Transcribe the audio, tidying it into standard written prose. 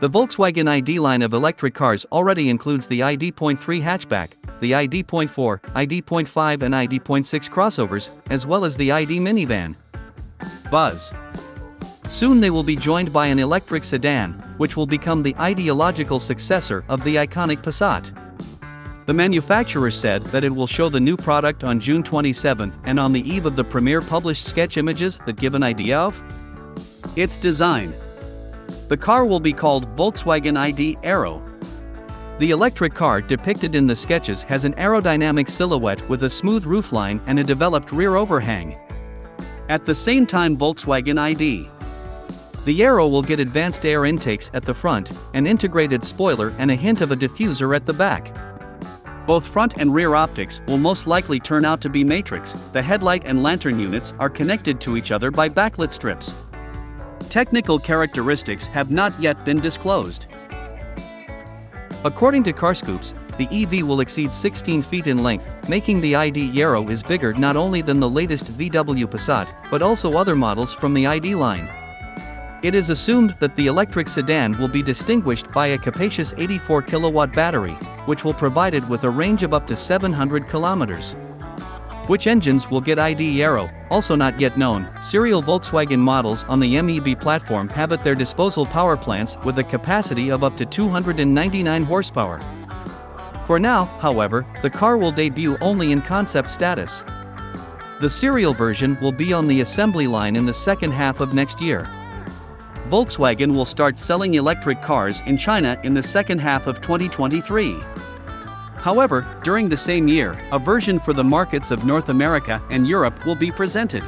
The Volkswagen ID line of electric cars already includes the ID.3 hatchback, the ID.4, ID.5 and ID.6 crossovers, as well as the ID minivan. Buzz. Soon they will be joined by an electric sedan, which will become the ideological successor of the iconic Passat. The manufacturer said that it will show the new product on June 27 and on the eve of the premiere published sketch images that give an idea of its design. The car will be called Volkswagen ID Aero. The electric car depicted in the sketches has an aerodynamic silhouette with a smooth roofline and a developed rear overhang. At the same time, Volkswagen ID. The Aero will get advanced air intakes at the front, an integrated spoiler and a hint of a diffuser at the back. Both front and rear optics will most likely turn out to be matrix. The headlight and lantern units are connected to each other by backlit strips. Technical characteristics have not yet been disclosed. According to CarScoops, the EV will exceed 16 feet in length, making the ID Aero is bigger not only than the latest VW Passat, but also other models from the ID line. It is assumed that the electric sedan will be distinguished by a capacious 84 kilowatt battery, which will provide it with a range of up to 700 kilometers. Which engines will get ID Aero, also not yet known. Serial Volkswagen models on the MEB platform have at their disposal power plants with a capacity of up to 299 horsepower. For now, however, the car will debut only in concept status. The serial version will be on the assembly line in the second half of next year. Volkswagen will start selling electric cars in China in the second half of 2023. However, during the same year, a version for the markets of North America and Europe will be presented.